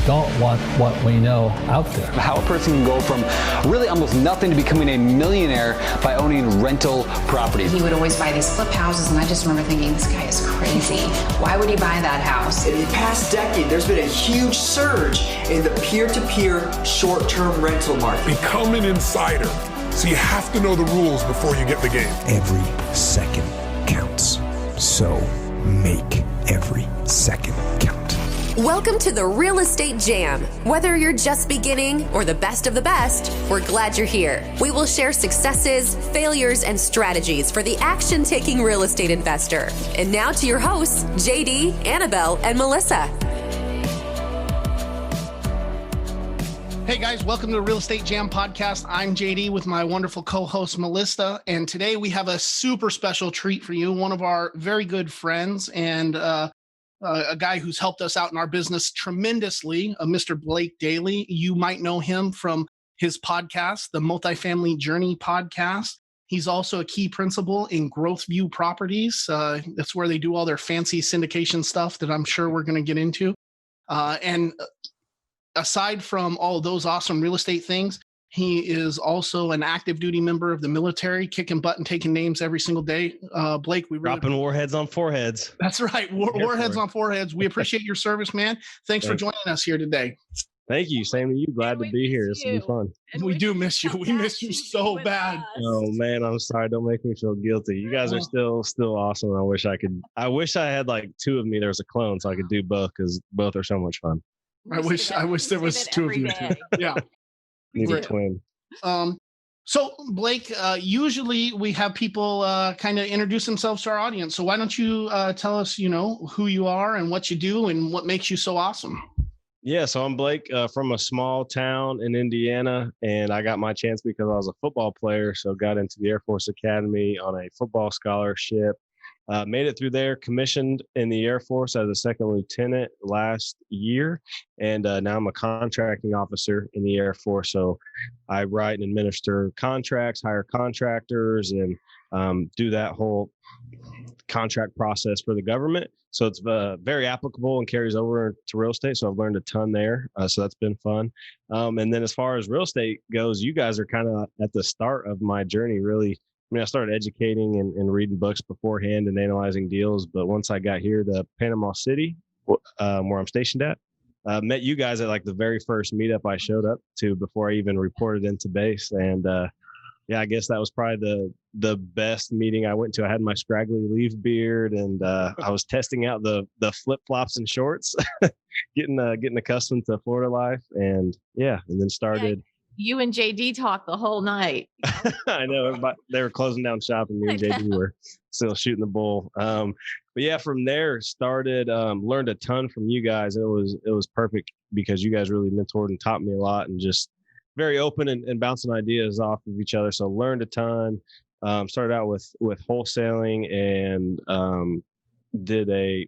don't want what we know out there. How a person can go from really almost nothing to becoming a millionaire by owning rental properties. He would always buy these flip houses, and I just remember thinking, this guy is crazy. Why would he buy that house? In the past decade, there's been a huge surge in the peer-to-peer short-term rental market. Become an insider. So you have to know the rules before you get the game. Every second counts. So make every second count. Welcome to the Real Estate Jam. Whether you're just beginning or the best of the best, we're glad you're here. We will share successes, failures, and strategies for the action-taking real estate investor. And now to your hosts, JD, Annabelle, and Melissa. Hey guys, welcome to the Real Estate Jam podcast. I'm JD with my wonderful co-host Melissa, and today we have a super special treat for you. One of our very good friends and a guy who's helped us out in our business tremendously, Mr. Blake Dailey. You might know him from his podcast, the Multifamily Journey podcast. He's also a key principal in Growth View Properties. That's where they do all their fancy syndication stuff that I'm sure we're going to get into. And aside from all of those awesome real estate things, he is also an active duty member of the military, kicking butt and taking names every single day. Blake, we really dropping warheads on foreheads. That's right. Warheads on foreheads. We appreciate your service, man. Thanks for joining us here today. Thank you. Same to you. Glad to be here. This will be fun. And we do miss you. We miss you so bad. Oh man, I'm sorry. Don't make me feel guilty. You guys are still awesome. I wish I had like two of me. There was a clone, so I could do both because both are so much fun. I wish there was two of you too. Yeah. Need a twin. So Blake, usually we have people kind of introduce themselves to our audience. So why don't you tell us, who you are and what you do and what makes you so awesome? Yeah, so I'm Blake from a small town in Indiana, and I got my chance because I was a football player. So got into the Air Force Academy on a football scholarship. Made it through there, commissioned in the Air Force as a second lieutenant last year. And now I'm a contracting officer in the Air Force. So I write and administer contracts, hire contractors, and do that whole contract process for the government. So it's very applicable and carries over to real estate. So I've learned a ton there. So that's been fun. And then as far as real estate goes, you guys are kind of at the start of my journey, really. I mean, I started educating and reading books beforehand and analyzing deals. But once I got here to Panama City, where I'm stationed at, met you guys at like the very first meetup I showed up to before I even reported into base. And yeah, I guess that was probably the best meeting I went to. I had my scraggly leaf beard and I was testing out the flip flops and shorts, getting accustomed to Florida life. And yeah, and then started. You and JD talked the whole night. I know everybody, they were closing down shop and me and JD were still shooting the bull. But yeah, from there started, learned a ton from you guys. It was perfect because you guys really mentored and taught me a lot and just very open and bouncing ideas off of each other. So learned a ton, started out with wholesaling and the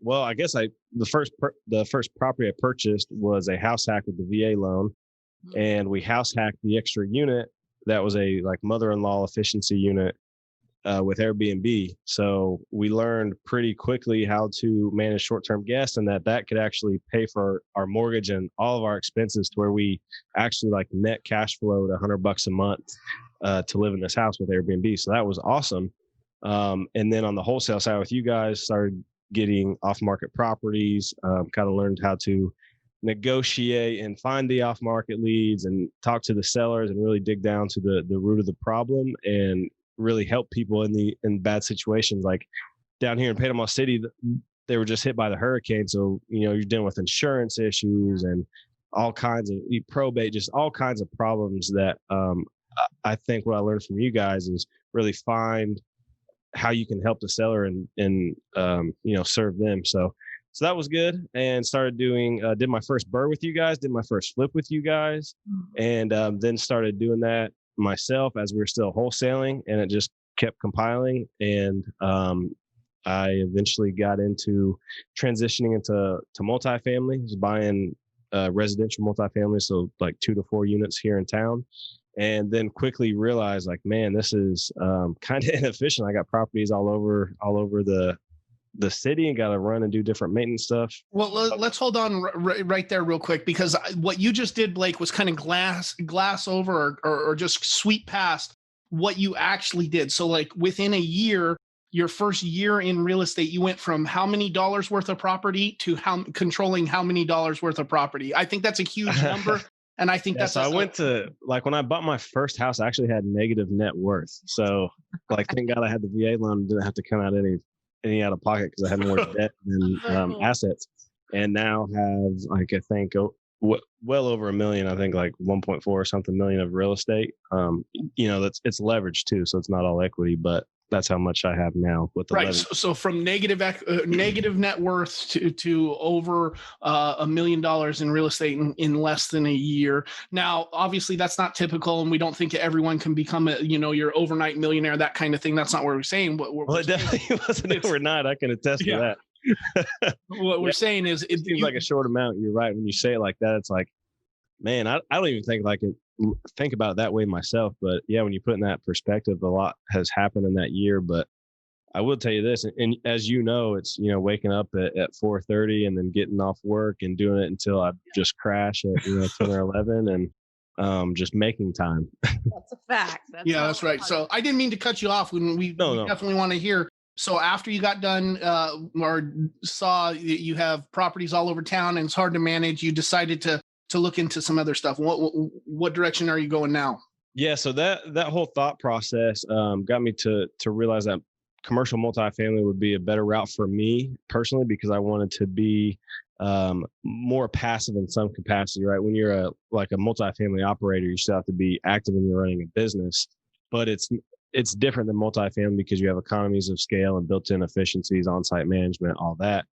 first property I purchased was a house hack with the VA loan. And we house hacked the extra unit that was a like mother-in-law efficiency unit with Airbnb. So we learned pretty quickly how to manage short-term guests and that could actually pay for our mortgage and all of our expenses to where we actually like net cash flowed $100 a month to live in this house with Airbnb. So that was awesome. And then on the wholesale side with you guys, started getting off-market properties, kind of learned how to negotiate and find the off-market leads and talk to the sellers and really dig down to the root of the problem and really help people in bad situations. Like down here in Panama City, they were just hit by the hurricane. So, you're dealing with insurance issues and all kinds of probate, just all kinds of problems that I think what I learned from you guys is really find how you can help the seller and serve them. So that was good, and started did my first BRRRR with you guys, did my first flip with you guys, and then started doing that myself as we were still wholesaling, and it just kept compiling. And I eventually got into transitioning into multifamily, just buying residential multifamily, so like 2 to 4 units here in town. And then quickly realized like, man, this is kind of inefficient. I got properties all over the city and got to run and do different maintenance stuff. Well, let's hold on right there real quick, because what you just did, Blake, was kind of glass over or just sweep past what you actually did. So like within a year, your first year in real estate, you went from how many dollars worth of property to controlling how many dollars worth of property. I think that's a huge number. And I think that's, so I went to, like, when I bought my first house, I actually had negative net worth. So like, thank God I had the VA loan and didn't have to come out any out of pocket, because I had more debt than assets. And now have, like, I think well over $1 million, I think like 1.4 or something million of real estate. It's leveraged too. So it's not all equity, but that's how much I have now with the right. So from negative net worth to over $1 million in real estate in less than a year. Now, obviously, that's not typical, and we don't think everyone can become your overnight millionaire, that kind of thing. That's not what we're saying. Well, it definitely wasn't overnight. I can attest to that. What we're saying is, it seems like a short amount. You're right. When you say it like that, it's like, man, I don't even think about it that way myself. But yeah, when you put in that perspective, a lot has happened in that year. But I will tell you this, and as you know, it's, waking up at 4:30 and then getting off work and doing it until I just crash at 10 or 11 and just making time. That's a fact. That's right. So I didn't mean to cut you off. When we definitely want to hear. So after you got done or saw that you have properties all over town and it's hard to manage, you decided to look into some other stuff. What direction are you going now? Yeah, so that whole thought process got me to realize that commercial multifamily would be a better route for me personally, because I wanted to be more passive in some capacity, right? When you're a multifamily operator, you still have to be active when you're running a business, but it's different than multifamily because you have economies of scale and built-in efficiencies, on-site management, all that.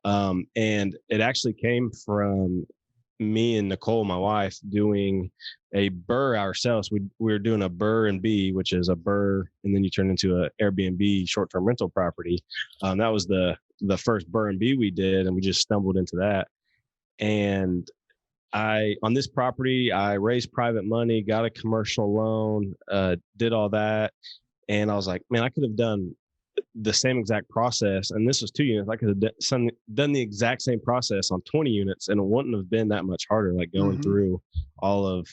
And it actually came from me and Nicole, my wife, doing a BRRRR ourselves. We were doing a BRRRR and B, which is a BRRRR, and then you turn into an Airbnb short-term rental property. That was the first BRRRR and B we did, and we just stumbled into that. And on this property, I raised private money, got a commercial loan, did all that. And I was like, man, I could have done the same exact process. And this was 2 units. I could have done the exact same process on 20 units, and it wouldn't have been that much harder, like going through all of,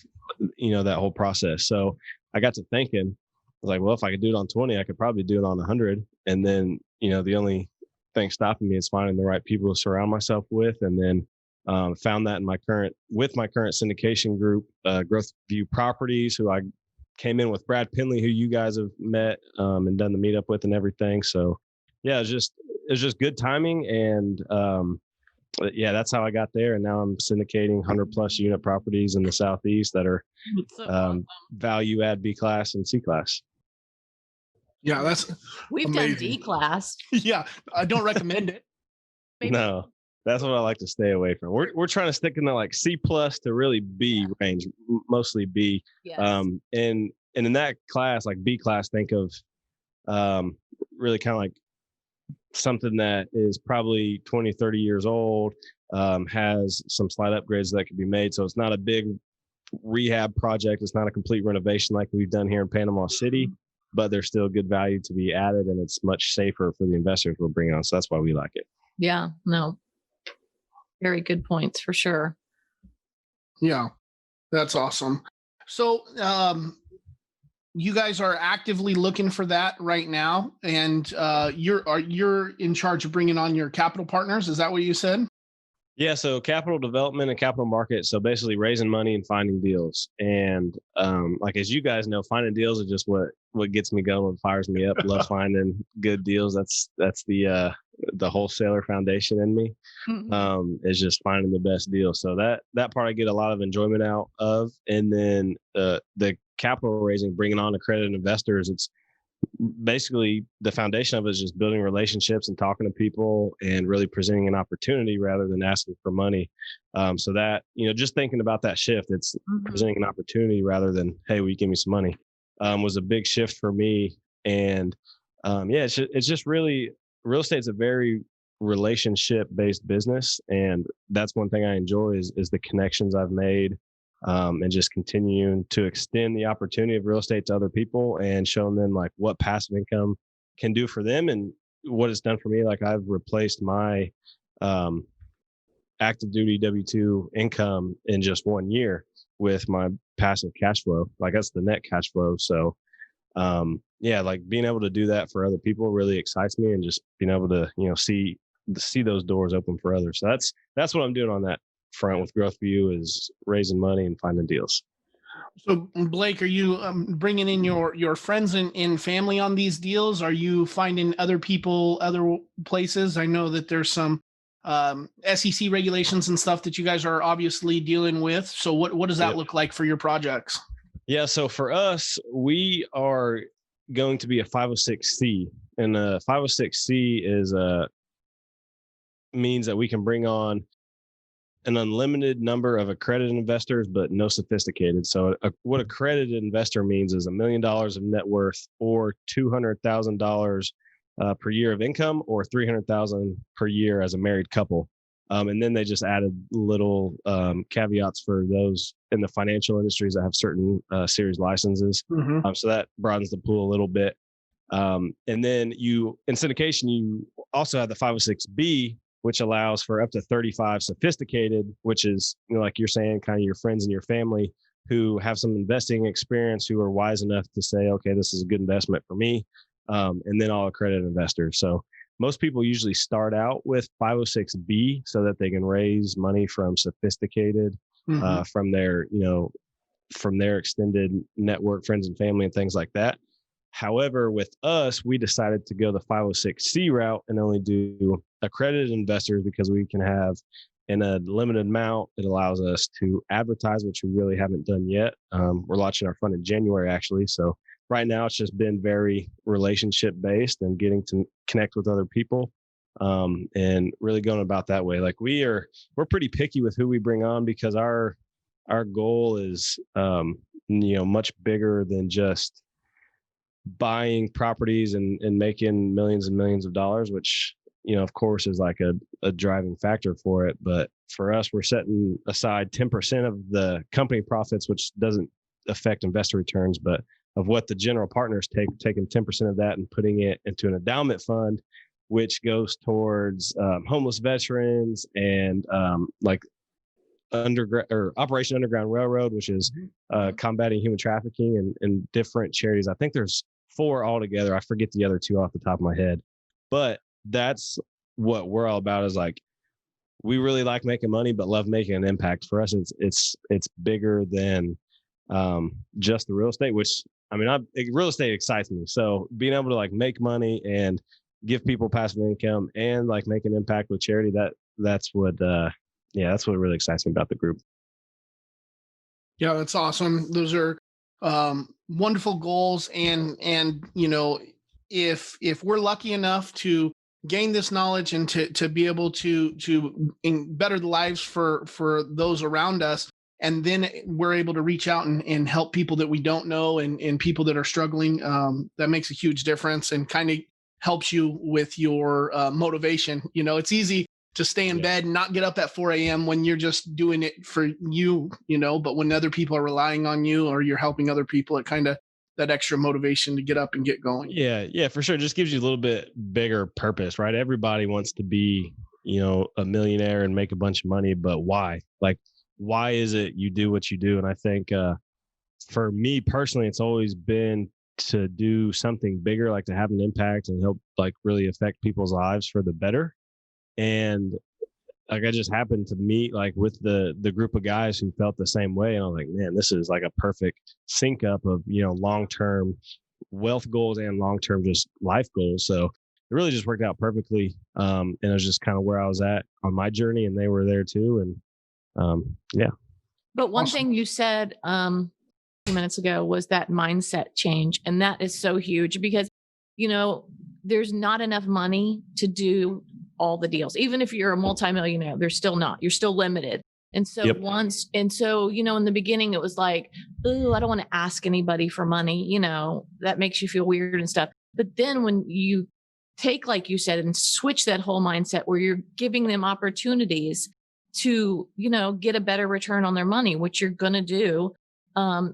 that whole process. So I got to thinking, I was like, well, if I could do it on 20, I could probably do it on 100. And then, the only thing stopping me is finding the right people to surround myself with. And then found that in my current syndication group, Growth View Properties, who I came in with Brad Penley, who you guys have met and done the meetup with and everything. So yeah, it was just good timing. And that's how I got there. And now I'm syndicating 100+ unit properties in the Southeast that are value add B class and C class. Yeah, that's we've amazing. done D class. Yeah, I don't recommend it. No, that's what I like to stay away from. We're trying to stick in the like C+ to really B range, mostly B. Yes. And in that class, like B class, think of really kind of like something that is probably 20, 30 years old, has some slight upgrades that could be made. So it's not a big rehab project. It's not a complete renovation like we've done here in Panama City, but there's still good value to be added, and it's much safer for the investors we're bringing on. So that's why we like it. Yeah, no. Very good points for sure. Yeah, that's awesome. So you guys are actively looking for that right now, and you're in charge of bringing on your capital partners. Is that what you said? Yeah, so capital development and capital market. So basically raising money and finding deals. And like, as you guys know, finding deals is just what gets me going, what fires me up. Love finding good deals. That's the wholesaler foundation in me, is just finding the best deal. So that part I get a lot of enjoyment out of. And then the capital raising, bringing on accredited investors, it's basically the foundation of it is just building relationships and talking to people and really presenting an opportunity rather than asking for money. So that, just thinking about that shift, it's presenting an opportunity rather than, hey, will you give me some money, was a big shift for me. And it's just really, real estate's a very relationship based business. And that's one thing I enjoy is the connections I've made, and just continuing to extend the opportunity of real estate to other people and showing them like what passive income can do for them. And what it's done for me, like I've replaced my active duty W-2 income in just 1 year with my passive cash flow. Like that's the net cash flow. So yeah, like being able to do that for other people really excites me, and just being able to, see those doors open for others. So that's what I'm doing on that front with Growth View, is raising money and finding deals. So Blake, are you bringing in your friends and family on these deals? Are you finding other people, other places? I know that there's some SEC regulations and stuff that you guys are obviously dealing with. So what does that look like for your projects? Yeah. So for us, we are going to be a 506C, and a 506C is means that we can bring on an unlimited number of accredited investors, but no sophisticated. So what accredited investor means is $1 million of net worth, or $200,000 per year of income, or $300,000 per year as a married couple. And then they just added little caveats for those in the financial industries that have certain series licenses. Mm-hmm. So that broadens the pool a little bit. And then in syndication, you also have the 506B, which allows for up to 35 sophisticated, which is, like you're saying, kind of your friends and your family who have some investing experience, who are wise enough to say, okay, this is a good investment for me. And then all accredited investors. So most people usually start out with 506B so that they can raise money from sophisticated, from their, from their extended network, friends and family, and things like that. However, with us, we decided to go the 506C route and only do accredited investors, because we can have, in a limited amount, it allows us to advertise, which we really haven't done yet. We're launching our fund in January, actually. So right now it's just been very relationship based and getting to connect with other people, and really going about that way. Like we're pretty picky with who we bring on, because our goal is, much bigger than just buying properties and making millions and millions of dollars, which, of course is like a driving factor for it. But for us, we're setting aside 10% of the company profits, which doesn't affect investor returns, but of what the general partners taking 10% of that and putting it into an endowment fund, which goes towards homeless veterans and like Operation Underground Railroad, which is combating human trafficking, and different charities. I think there's 4 altogether. I forget the other 2 off the top of my head, but that's what we're all about, is like, we really like making money, but love making an impact. For us, it's bigger than just the real estate, which, real estate excites me. So being able to like make money and give people passive income and like make an impact with charity, that's what really excites me about the group. Yeah, that's awesome. Those are wonderful goals. And if we're lucky enough to gain this knowledge and to be able to better the lives for those around us, and then we're able to reach out and help people that we don't know and people that are struggling, that makes a huge difference and kind of helps you with your motivation. It's easy to stay in bed and not get up at 4 a.m. when you're just doing it for you, but when other people are relying on you or you're helping other people, it kind of that extra motivation to get up and get going. Yeah, for sure. It just gives you a little bit bigger purpose, right? Everybody wants to be, a millionaire and make a bunch of money, but why? Like, why is it you do what you do? And I think for me personally, it's always been to do something bigger, like to have an impact and help like really affect people's lives for the better. And like I just happened to meet like with the group of guys who felt the same way, and I was like, man, this is like a perfect sync up of long-term wealth goals and long-term just life goals. So it really just worked out perfectly, and it was just kind of where I was at on my journey, and they were there too. And yeah. But one thing you said a few minutes ago was that mindset change, and that is so huge because there's not enough money to do all the deals. Even if you're a multimillionaire, there's still not. You're still limited. And so in the beginning, it was like, oh, I don't want to ask anybody for money. That makes you feel weird and stuff. But then when you take, like you said, and switch that whole mindset where you're giving them opportunities to, get a better return on their money, which you're going to do.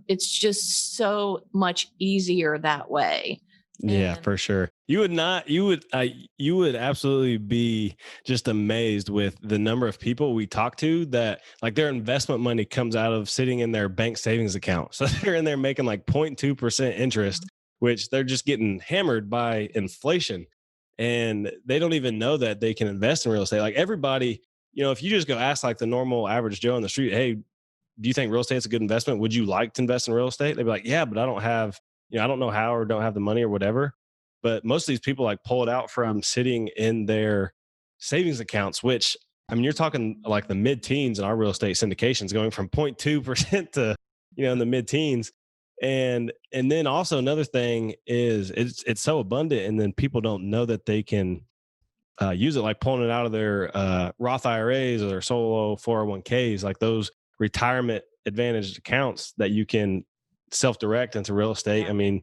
It's just so much easier that way. Yeah, And for sure. You would absolutely be just amazed with the number of people we talk to that like their investment money comes out of sitting in their bank savings account. So they're in there making like 0.2% interest, which they're just getting hammered by inflation. And they don't even know that they can invest in real estate. Like everybody, if you just go ask like the normal average Joe on the street, hey, do you think real estate's a good investment? Would you like to invest in real estate? They'd be like, yeah, but I don't have, I don't know how or don't have the money or whatever. But most of these people like pull it out from sitting in their savings accounts, which I mean, you're talking like the mid teens in our real estate syndications going from 0.2% to, in the mid teens. And then also another thing is it's so abundant. And then people don't know that they can use it, like pulling it out of their Roth IRAs or their solo 401ks, like those retirement advantaged accounts that you can self-direct into real estate. I mean,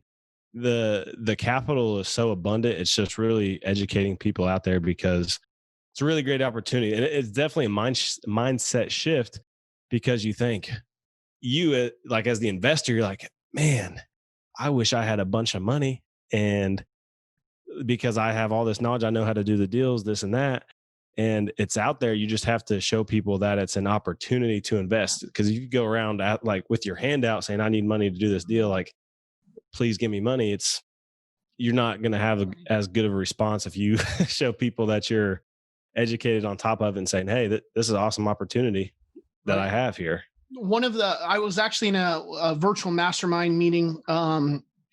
the capital is so abundant. It's just really educating people out there because it's a really great opportunity. And it's definitely a mindset shift because you think like as the investor, you're like, man, I wish I had a bunch of money. And because I have all this knowledge, I know how to do the deals, this and that. And it's out there. You just have to show people that it's an opportunity to invest. Because if you go around like with your hand out saying, I need money to do this deal, like, please give me money. You're not going to have as good of a response if you show people that you're educated on top of it and saying, hey, this is an awesome opportunity that I have here. I was actually in a virtual mastermind meeting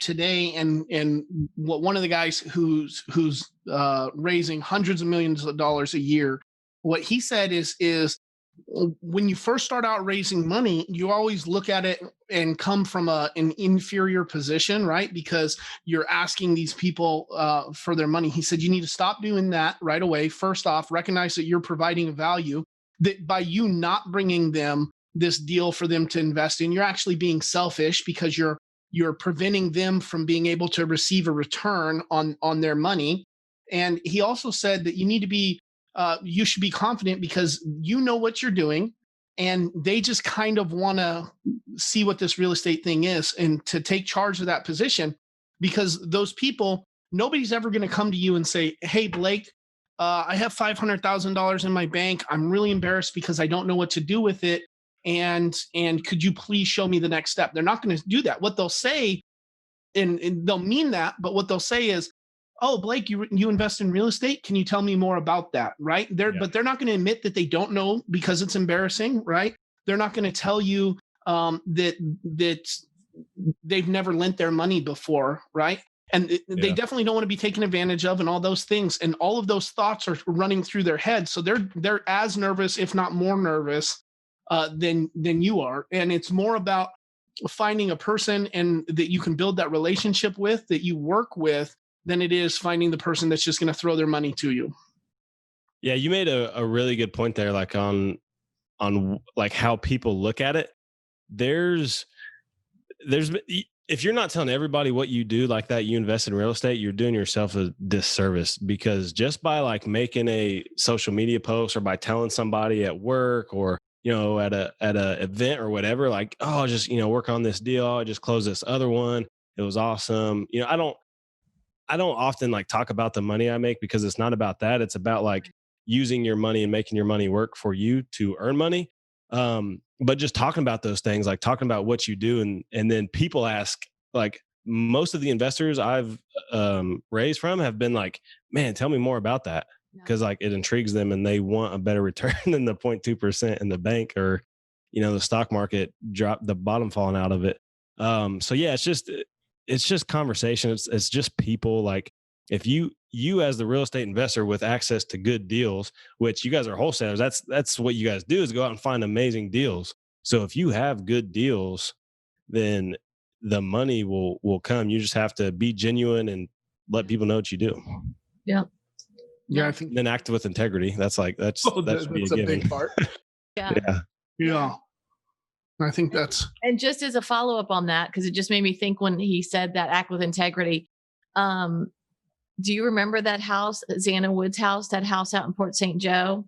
today, and what one of the guys who's raising hundreds of millions of dollars a year, what he said is when you first start out raising money, you always look at it and come from an inferior position, right? Because you're asking these people for their money. He said you need to stop doing that right away. First off, recognize that you're providing a value, that by you not bringing them this deal for them to invest in, you're actually being selfish because you're preventing them from being able to receive a return on their money. And he also said that you should be confident because you know what you're doing, and they just kind of want to see what this real estate thing is and to take charge of that position, because those people, nobody's ever going to come to you and say, hey, Blake, I have $500,000 in my bank. I'm really embarrassed because I don't know what to do with it. And could you please show me the next step? They're not going to do that. What they'll say, and they'll mean that, but what they'll say is, oh, Blake, you invest in real estate. Can you tell me more about that? Right. But they're not going to admit that they don't know because it's embarrassing. Right. They're not going to tell you that they've never lent their money before. Right. And they definitely don't want to be taken advantage of and all those things. And all of those thoughts are running through their head. So they're as nervous, if not more nervous than you are. And it's more about finding a person and that you can build that relationship with, that you work with, than it is finding the person that's just going to throw their money to you. Yeah, you made a really good point there, like on like how people look at it. There's if you're not telling everybody what you do like that, you invest in real estate, you're doing yourself a disservice, because just by like making a social media post or by telling somebody at work or at a event or whatever, like, oh, I'll just work on this deal, I just closed this other one, it was awesome. I don't often like talk about the money I make, because it's not about that. It's about like using your money and making your money work for you to earn money. But just talking about those things, like talking about what you do. And then people ask, like most of the investors I've raised from have been like, man, tell me more about that. Cause like it intrigues them and they want a better return than the 0.2% in the bank or, the stock market drop, the bottom falling out of it. So yeah, it's just conversation. It's just people. Like if you as the real estate investor with access to good deals, which you guys are wholesalers, that's what you guys do, is go out and find amazing deals. So if you have good deals, then the money will come. You just have to be genuine and let people know what you do. Yeah. Yeah. I think then act with integrity. That's should be a given. big part. Yeah. I think that's. And just as a follow up on that, because it just made me think when he said that, act with integrity. Do you remember that house, Xana Wood's house, that house out in Port St. Joe?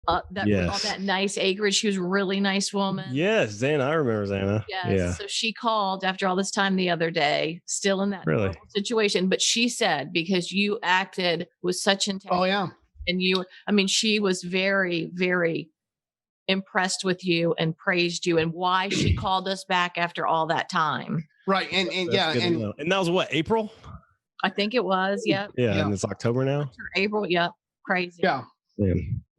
on that nice acreage. She was a really nice woman. Yes, Xana. I remember Xana. Yes. Yeah. So she called after all this time the other day, still in that horrible situation. But she said, because you acted with such integrity. Oh, yeah. And she was very, very impressed with you and praised you, and why she called us back after all that time. Right. And that was what, April? I think it was. Yep. Yeah. And it's October now. April. Yep. Crazy. Yeah.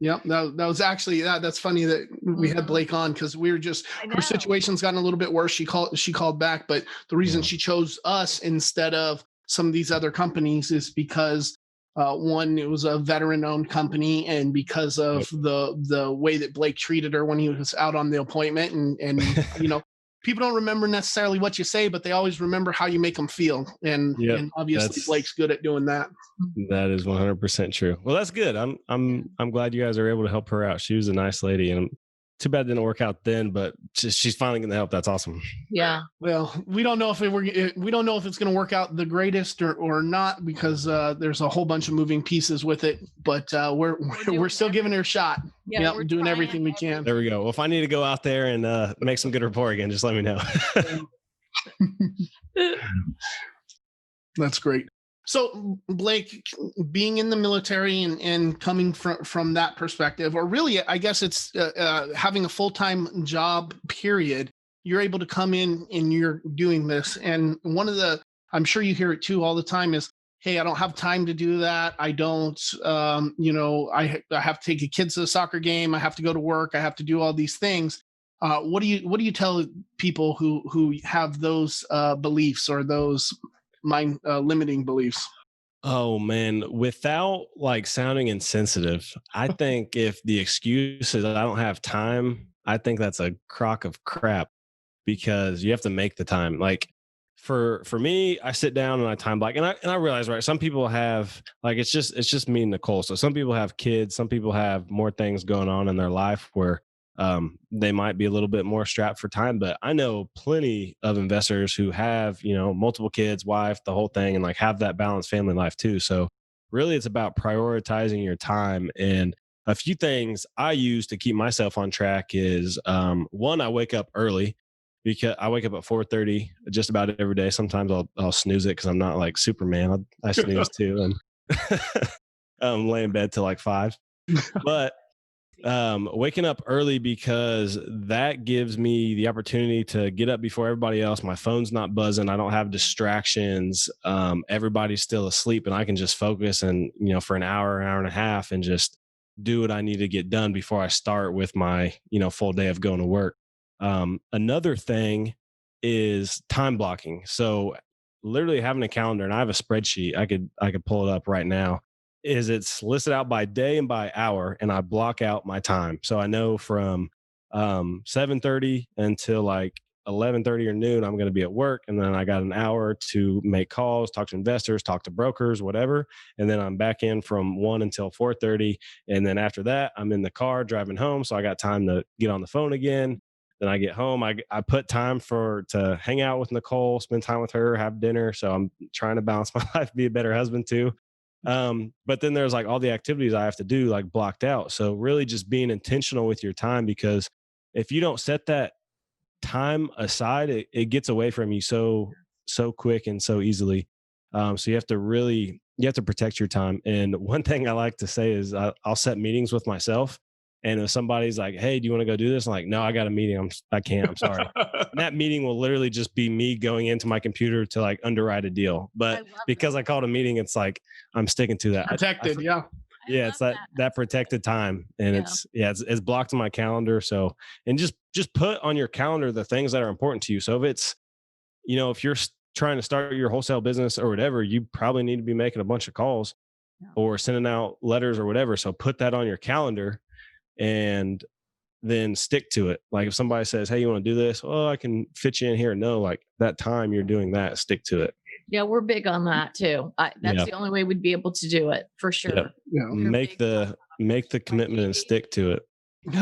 Yep. That was actually that's funny that we had Blake on, because we were just, her situation's gotten a little bit worse. She called back, but the reason she chose us instead of some of these other companies is because one, it was a veteran-owned company, and because of the way that Blake treated her when he was out on the appointment, and people don't remember necessarily what you say, but they always remember how you make them feel, and obviously Blake's good at doing that. That is 100% true. Well, that's good. I'm glad you guys are able to help her out. She was a nice lady, and too bad it didn't work out then, but she's finally going to help. That's awesome. Yeah. Well, we don't know if it's going to work out the greatest or not, because there's a whole bunch of moving pieces with it, but we're still giving her a shot. Yeah, we're doing everything we can. There we go. Well, if I need to go out there and make some good rapport again, just let me know. That's great. So, Blake, being in the military and coming from that perspective, or really, I guess it's having a full-time job, period, you're able to come in and you're doing this. And one of I'm sure you hear it too all the time, is, hey, I don't have time to do that. I don't, I have to take the kids to the soccer game. I have to go to work. I have to do all these things. What do you tell people who have those beliefs, or those mind limiting beliefs? Oh man, without sounding insensitive, I think if the excuse is I don't have time, I think that's a crock of crap, because you have to make the time. For me, I sit down and I time block, and I realize, right, some people have it's just me and Nicole. So some people have kids, some people have more things going on in their life where they might be a little bit more strapped for time. But I know plenty of investors who have, multiple kids, wife, the whole thing, and have that balanced family life too. So really it's about prioritizing your time. And a few things I use to keep myself on track is, one, I wake up early, because I wake up at 4:30 just about every day. Sometimes I'll snooze it because I'm not like Superman. I snooze too, and lay in bed till 5. But waking up early, because that gives me the opportunity to get up before everybody else. My phone's not buzzing. I don't have distractions. Everybody's still asleep, and I can just focus and, for an hour and a half, and just do what I need to get done before I start with my, full day of going to work. Another thing is time blocking. So literally having a calendar, and I have a spreadsheet. I could pull it up right now. It's listed out by day and by hour, and I block out my time. So I know from 7:30 until 11:30 or noon, I'm going to be at work, and then I got an hour to make calls, talk to investors, talk to brokers, whatever. And then I'm back in from 1 until 4:30. And then after that, I'm in the car driving home. So I got time to get on the phone again. Then I get home. I put time to hang out with Nicole, spend time with her, have dinner. So I'm trying to balance my life, be a better husband too. But then there's all the activities I have to do blocked out. So really just being intentional with your time, because if you don't set that time aside, it gets away from you so quick and so easily. So you have to protect your time. And one thing I like to say is I'll set meetings with myself. And if somebody's like, hey, do you want to go do this? I'm like, no, I got a meeting. I can't, I'm sorry. And that meeting will literally just be me going into my computer to underwrite a deal. But because I called a meeting, it's I'm sticking to that. Protected. Yeah. Yeah. It's that protected time. And it's blocked in my calendar. So, and just put on your calendar the things that are important to you. So if it's, if you're trying to start your wholesale business or whatever, you probably need to be making a bunch of calls or sending out letters or whatever. So put that on your calendar and then stick to it. If somebody says, hey, you want to do this? Oh, I can fit you in here. No, that time you're doing that, stick to it. Yeah, we're big on that too. That's the only way we'd be able to do it, for sure. Yeah. Make the commitment and stick to it.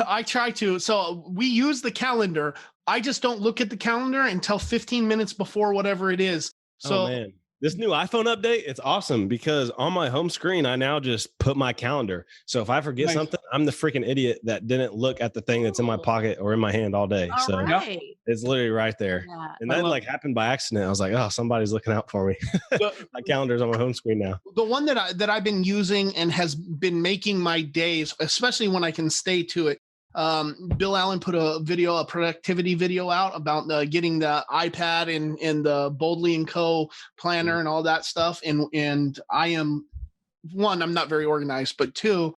I try to. So we use the calendar. I just don't look at the calendar until 15 minutes before whatever it is. So This new iPhone update, it's awesome because on my home screen, I now just put my calendar. So if I forget something, I'm the freaking idiot that didn't look at the thing that's in my pocket or in my hand all day. All so right. it's literally right there. Yeah. And that like happened by accident. I was like, oh, somebody's looking out for me. My calendar's on my home screen now. The one that I've been using and has been making my days, especially when I can stay to it. Bill Allen put a productivity video out about getting the iPad and the Boldly & Co. planner and all that stuff. And I am, one, I'm not very organized, but two,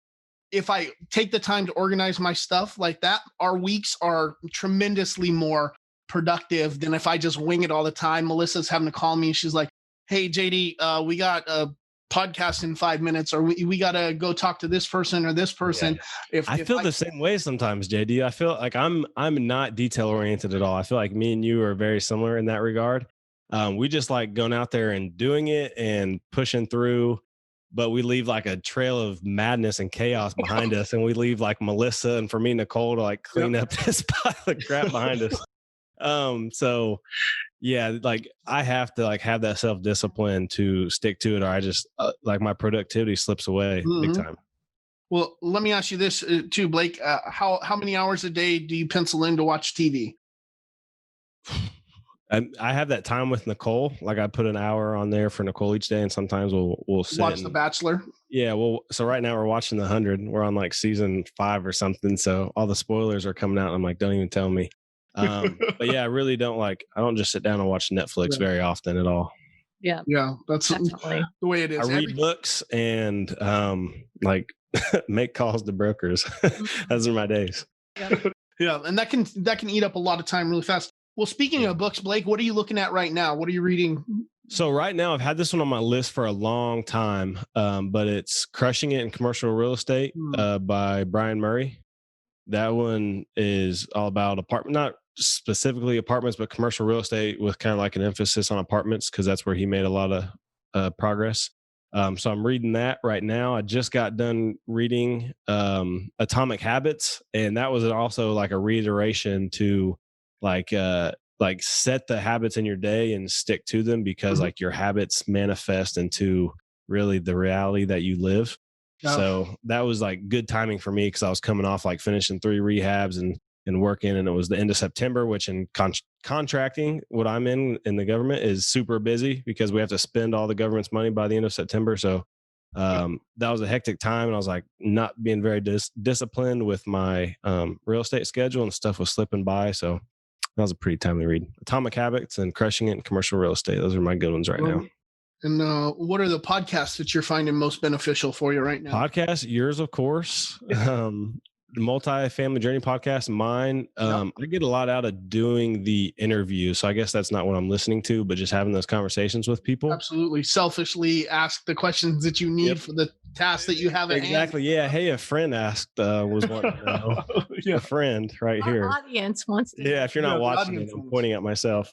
if I take the time to organize my stuff like that, our weeks are tremendously more productive than if I just wing it all the time. Melissa's having to call me and she's like, hey, JD, we got a podcast in 5 minutes, or we got to go talk to this person or this person. Yeah. I feel the same way sometimes, JD. I feel like I'm not detail oriented at all. I feel like me and you are very similar in that regard. We just like going out there and doing it and pushing through, but we leave like a trail of madness and chaos behind us. And we leave like Melissa and for me, Nicole, to like clean up this pile of crap behind us. So yeah, like I have to like have that self-discipline to stick to it, or I just like my productivity slips away big time. Well, let me ask you this too, Blake. How many hours a day do you pencil in to watch TV? I have that time with Nicole. Like I put an hour on there for Nicole each day, and sometimes we'll sit watch The Bachelor. Yeah, well, so right now we're watching The 100. We're on like season 5 or something. So all the spoilers are coming out. And I'm like, don't even tell me. But yeah, I really don't I don't just sit down and watch Netflix very often at all. Yeah. Yeah, that's definitely the way it is. I read books and like make calls to brokers. Those are my days. Yeah, and that can eat up a lot of time really fast. Well, speaking of books, Blake, what are you looking at right now? What are you reading? So right now I've had this one on my list for a long time, but it's Crushing It in Commercial Real Estate by Brian Murray. That one is all about not specifically apartments, but commercial real estate with kind of like an emphasis on apartments, because that's where he made a lot of progress. So I'm reading that right now. I just got done reading Atomic Habits, and that was also like a reiteration to like set the habits in your day and stick to them, because like your habits manifest into really the reality that you live. So that was like good timing for me, because I was coming off like finishing 3 rehabs and working, and it was the end of September, which in contracting, what I'm in the government, is super busy because we have to spend all the government's money by the end of September. So that was a hectic time, and I was like not being very disciplined with my real estate schedule, and stuff was slipping by. So that was a pretty timely read. Atomic Habits and Crushing It in Commercial Real Estate. Those are my good ones right now. And what are the podcasts that you're finding most beneficial for you right now? Podcasts, yours, of course. The Multifamily Journey podcast, mine. I get a lot out of doing the interview. So I guess that's not what I'm listening to, but just having those conversations with people. Absolutely. Selfishly ask the questions that you need for the task that you have at hand. Exactly. Yeah. Hey, a friend asked, was wanting to know. A friend right here. Our audience wants to know. Yeah. If you're not watching it, I'm pointing at myself.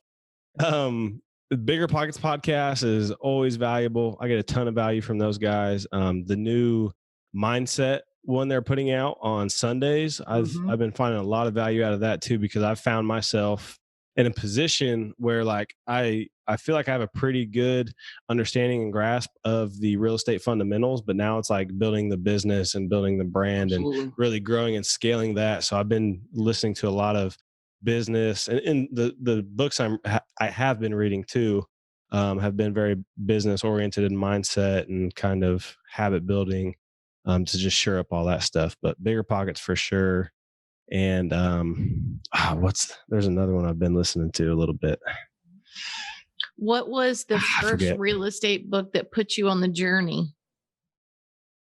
The Bigger Pockets podcast is always valuable. I get a ton of value from those guys. The new mindset one they're putting out on Sundays, I've been finding a lot of value out of that too, because I've found myself in a position where like I feel like I have a pretty good understanding and grasp of the real estate fundamentals, but now it's like building the business and building the brand and really growing and scaling that. So I've been listening to a lot of business, and the books I have been reading too have been very business oriented in mindset and kind of habit building to just shore up all that stuff. But Bigger Pockets for sure. And there's another one I've been listening to a little bit. What was the first real estate book that put you on the journey?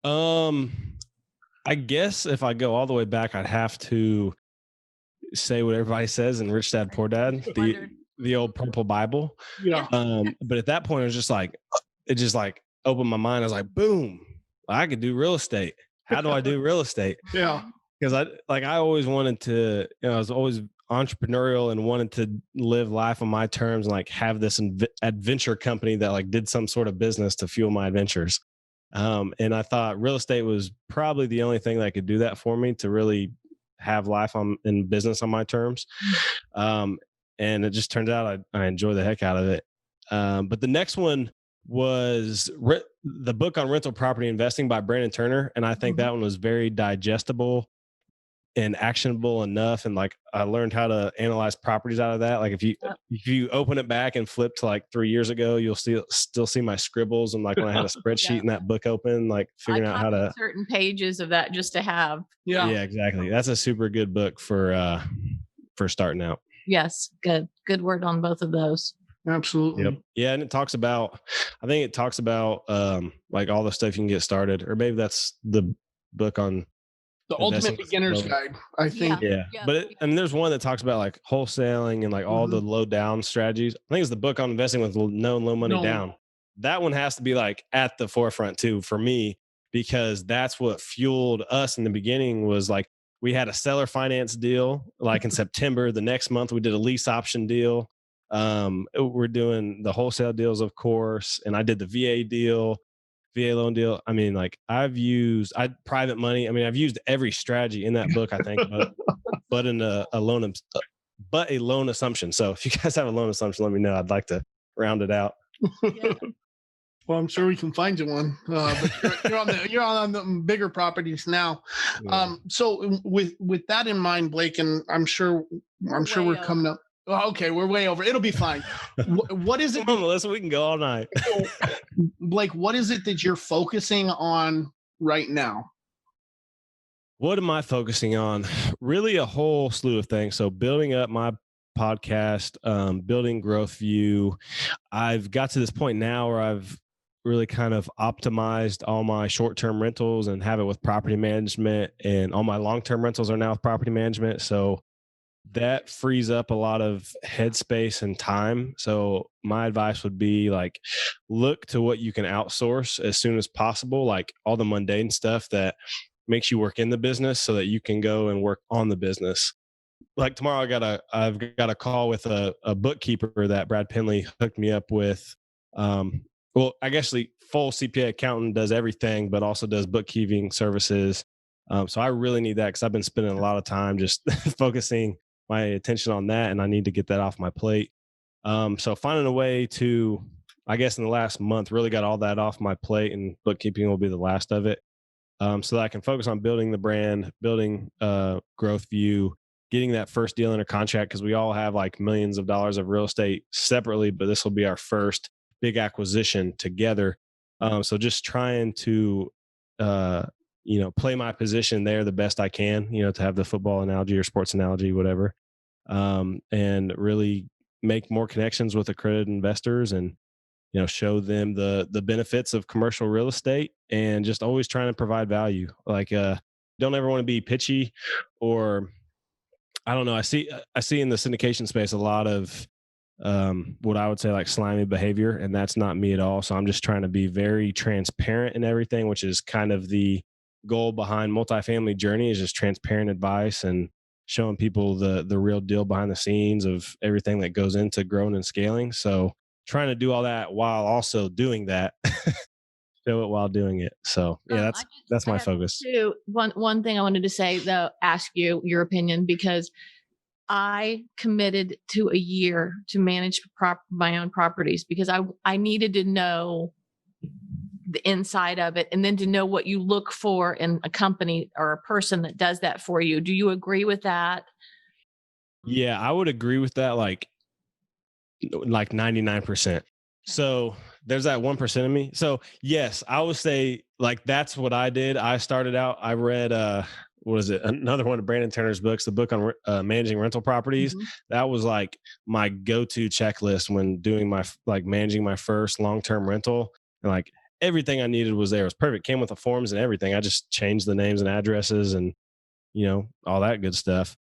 I guess if I go all the way back, I'd have to say what everybody says in Rich Dad Poor Dad, the old purple Bible. Yeah. But at that point, it was just like, it just like opened my mind. I was like, boom, I could do real estate. How do I do real estate? Yeah. Because I always wanted to, I was always entrepreneurial and wanted to live life on my terms and like have this adventure company that like did some sort of business to fuel my adventures. And I thought real estate was probably the only thing that could do that for me, to really have life in business on my terms. And it just turns out I enjoy the heck out of it. But the next one was the book on rental property investing by Brandon Turner. And I think that one was very digestible and actionable enough. And like, I learned how to analyze properties out of that. Like if you open it back and flip to like 3 years ago, you'll still see my scribbles. And like when I had a spreadsheet in that book open, like figuring out how to certain pages of that just to have. Yeah. Yeah, exactly. That's a super good book for starting out. Yes. Good word on both of those. Absolutely. Yep. Yeah. And I think it talks about like all the stuff you can get started, or maybe that's the book on the ultimate beginner's guide, I think. Yeah. But there's one that talks about like wholesaling and like all the low down strategies. I think it's the book on investing with no low money down. That one has to be like at the forefront too for me, because that's what fueled us in the beginning. Was like, we had a seller finance deal like in September. The next month we did a lease option deal. We're doing the wholesale deals, of course, and I did the VA loan deal. I mean, like I've used private money. I mean, I've used every strategy in that book, I think, but in a loan assumption. So if you guys have a loan assumption, let me know. I'd like to round it out. Yeah. Well, I'm sure we can find you one. But you're on the bigger properties now. Yeah. So with that in mind, Blake, and I'm sure we're coming up. Oh, okay, we're way over. It'll be fine. What is it? Come on, Melissa, we can go all night. Blake, what is it that you're focusing on right now? What am I focusing on? Really a whole slew of things. So building up my podcast, building Growth View. I've got to this point now where I've really kind of optimized all my short-term rentals and have it with property management, and all my long-term rentals are now with property management. So that frees up a lot of headspace and time. So my advice would be like, look to what you can outsource as soon as possible, like all the mundane stuff that makes you work in the business so that you can go and work on the business. Like tomorrow, I've got a call with a bookkeeper that Brad Penley hooked me up with. Well, I guess the full CPA accountant does everything, but also does bookkeeping services. So I really need that because I've been spending a lot of time just focusing my attention on that, and I need to get that off my plate. So finding a way to, I guess in the last month, really got all that off my plate, and bookkeeping will be the last of it. So that I can focus on building the brand, building Growth View, getting that first deal under contract, because we all have like millions of dollars of real estate separately, but this will be our first big acquisition together. So just trying to, play my position there the best I can, to have the football analogy or sports analogy, whatever, and really make more connections with accredited investors and, show them the benefits of commercial real estate, and just always trying to provide value. Like, don't ever want to be pitchy, or I don't know. I see in the syndication space a lot of what I would say like slimy behavior, and that's not me at all. So I'm just trying to be very transparent in everything, which is kind of the goal behind Multifamily Journey, is just transparent advice and showing people the real deal behind the scenes of everything that goes into growing and scaling. So trying to do all that while also doing that, show it while doing it. So yeah, that's my focus. One thing I wanted to say though, ask you your opinion, because I committed to a year to manage my own properties, because I needed to know the inside of it, and then to know what you look for in a company or a person that does that for you. Do you agree with that? Yeah, I would agree with that. Like 99%. So there's that 1% of me. So yes, I would say like, that's what I did. I started out, I read, what is it? Another one of Brandon Turner's books, the book on managing rental properties. Mm-hmm. That was like my go-to checklist when doing managing my first long-term rental. And like everything I needed was there. It was perfect. Came with the forms and everything. I just changed the names and addresses and, all that good stuff.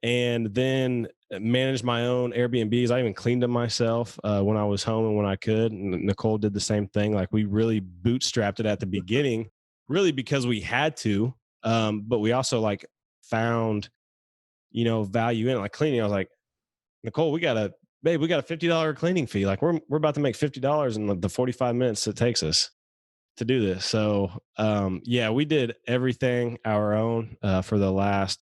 And then managed my own Airbnbs. I even cleaned them myself when I was home and when I could. And Nicole did the same thing. Like we really bootstrapped it at the beginning, really because we had to. But we also like found, value in it. Like cleaning. I was like, Nicole, we got a $50 cleaning fee. Like we're about to make $50 in the 45 minutes it takes us to do this. So, we did everything our own, for the last,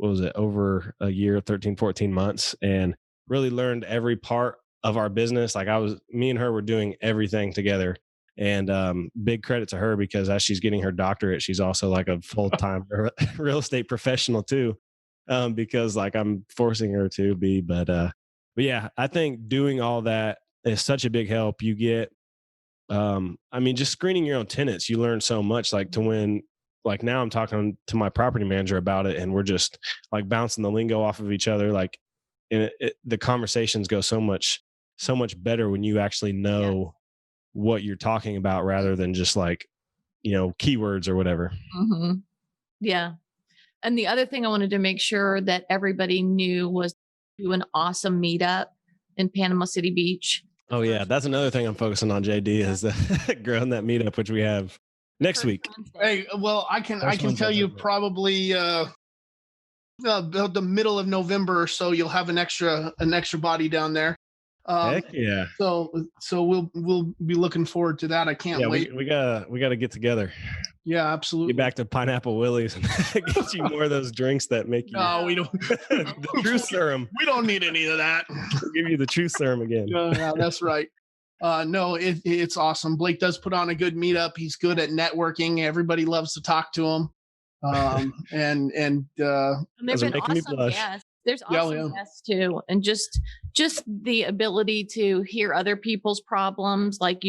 over a year, 13, 14 months, and really learned every part of our business. Like me and her were doing everything together. And big credit to her, because as she's getting her doctorate, she's also like a full-time real estate professional too. Because like I'm forcing her to be, but yeah, I think doing all that is such a big help. You get, just screening your own tenants, you learn so much, like to when, like now I'm talking to my property manager about it, and we're just like bouncing the lingo off of each other. Like, and the conversations go so much better when you actually know what you're talking about, rather than just like, keywords or whatever. Mm-hmm. Yeah. And the other thing I wanted to make sure that everybody knew was do an awesome meetup in Panama City Beach. Oh yeah, that's another thing I'm focusing on, JD, is growing that meetup, which we have next week. Hey, well, I can tell you probably the middle of November or so, you'll have an extra body down there. Heck yeah! So we'll be looking forward to that. I can't wait. We gotta get together. Yeah, absolutely. Get back to Pineapple Willie's and get you more of those drinks that make you. No, we don't. The truth serum. We don't need any of that. We'll give you the truth serum again. Yeah, that's right. No, it's awesome. Blake does put on a good meetup. He's good at networking. Everybody loves to talk to him. And there's been awesome guests. There's awesome guests too, and just the ability to hear other people's problems. Like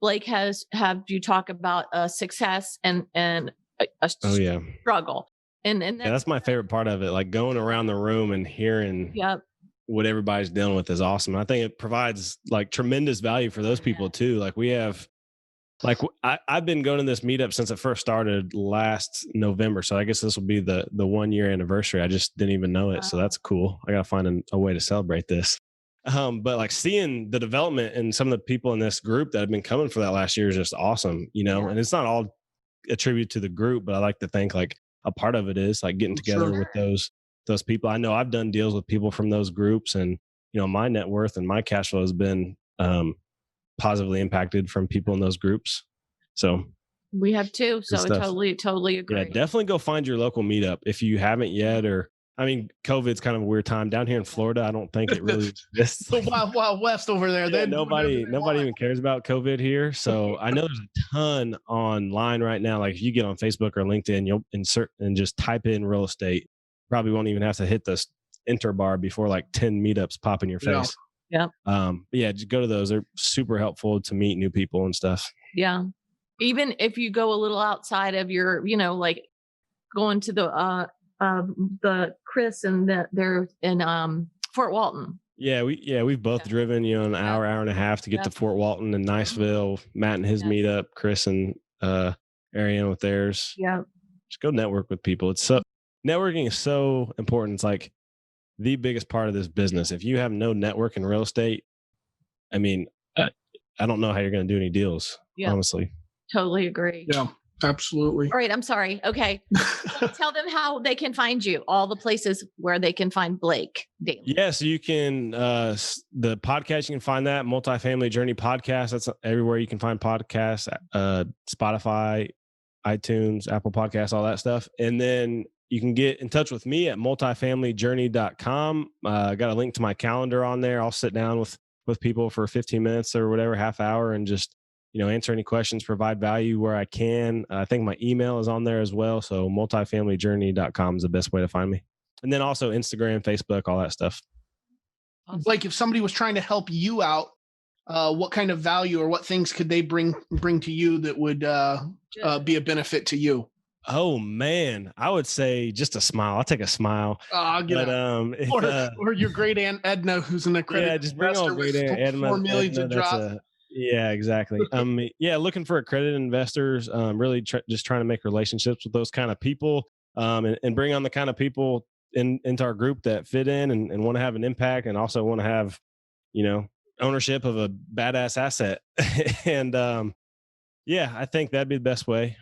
Blake have you talk about a success and a struggle, and that's my favorite part of it. Like going around the room and hearing what everybody's dealing with is awesome. I think it provides like tremendous value for those people too. Like we have. Like I've been going to this meetup since it first started last November. So I guess this will be the 1 year anniversary. I just didn't even know it. So that's cool. I got to find a way to celebrate this. But like seeing the development and some of the people in this group that have been coming for that last year is just awesome, and it's not all attributed to the group, but I like to think like a part of it is like getting together with those people. I know I've done deals with people from those groups, and, my net worth and my cash flow has been, positively impacted from people in those groups. So we have too. So I totally agree. Yeah, definitely go find your local meetup if you haven't yet. Or COVID's kind of a weird time down here in Florida. I don't think it really exists. The wild west over there. Yeah, nobody even cares about COVID here. So I know there's a ton online right now. Like if you get on Facebook or LinkedIn, you'll insert and just type in real estate. Probably won't even have to hit the enter bar before like 10 meetups pop in your face. Yeah. Just go to those. They're super helpful to meet new people and stuff. Yeah. Even if you go a little outside of your, like going to the Chris and they're in Fort Walton. Yeah, we've both driven, an hour and a half to get to Fort Walton and Niceville. Matt and his meetup, Chris and Ariane with theirs. Yeah. Just go network with people. Networking is so important. It's like the biggest part of this business. If you have no network in real estate, I don't know how you're going to do any deals, honestly. Totally agree. Yeah, absolutely. All right. I'm sorry. Okay. Tell them how they can find you, all the places where they can find Blake Dailey. Yeah. So you can, the podcast, you can find that Multifamily Journey podcast. That's everywhere you can find podcasts, Spotify, iTunes, Apple Podcasts, all that stuff. And then you can get in touch with me at multifamilyjourney.com. I got a link to my calendar on there. I'll sit down with people for 15 minutes or whatever, half hour, and just, answer any questions, provide value where I can. I think my email is on there as well. So multifamilyjourney.com is the best way to find me. And then also Instagram, Facebook, all that stuff. Like if somebody was trying to help you out, what kind of value or what things could they bring to you that would be a benefit to you? Oh man, I would say just a smile. I'll take a smile. Or your great aunt Edna, who's an accredited. Yeah, just bring on great aunt Edna. 4 million to drop. Yeah, exactly. Looking for accredited investors. Really just trying to make relationships with those kind of people, and bring on the kind of people into our group that fit in and want to have an impact, and also want to have, ownership of a badass asset. And I think that'd be the best way.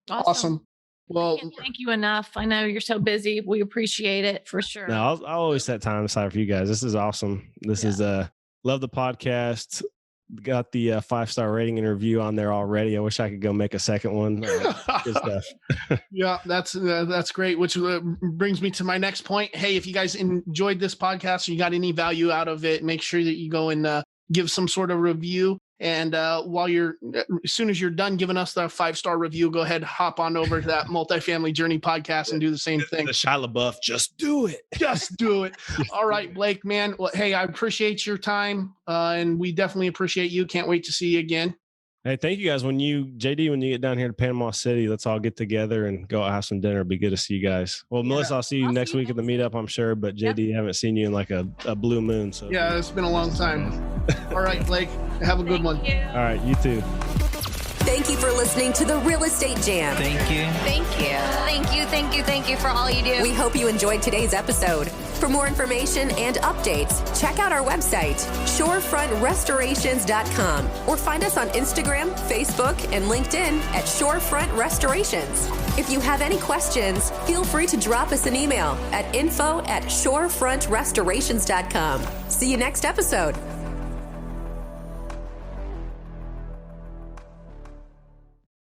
Awesome. Well, I can't thank you enough. I know you're so busy. We appreciate it for sure. No, I'll always set time aside for you guys. This is awesome. This is love the podcast. got the 5-star rating and review on there already. I wish I could go make a second one. Good stuff. Yeah, that's great. Which brings me to my next point. Hey, if you guys enjoyed this podcast or you got any value out of it, make sure that you go and give some sort of review. And as soon as you're done giving us the 5-star review, go ahead, hop on over to that Multifamily Journey podcast and do the same thing. The Shia LaBeouf, just do it. Just do it. All right, Blake, man. Well, hey, I appreciate your time, and we definitely appreciate you. Can't wait to see you again. Hey, thank you guys. When you get down here to Panama City, let's all get together and go out have some dinner. It'd be good to see you guys. Well, Melissa, I'll see you next week at the meetup, I'm sure. But JD, I haven't seen you in like a blue moon. So yeah, it's been a long time. All right, Blake, have a good one. All right, you too. Thank you for listening to the Real Estate Jam. Thank you. Thank you. Thank you. Thank you. Thank you for all you do. We hope you enjoyed today's episode. For more information and updates, check out our website, shorefrontrestorations.com, or find us on Instagram, Facebook, and LinkedIn at Shorefront Restorations. If you have any questions, feel free to drop us an email at info@shorefrontrestorations.com. See you next episode.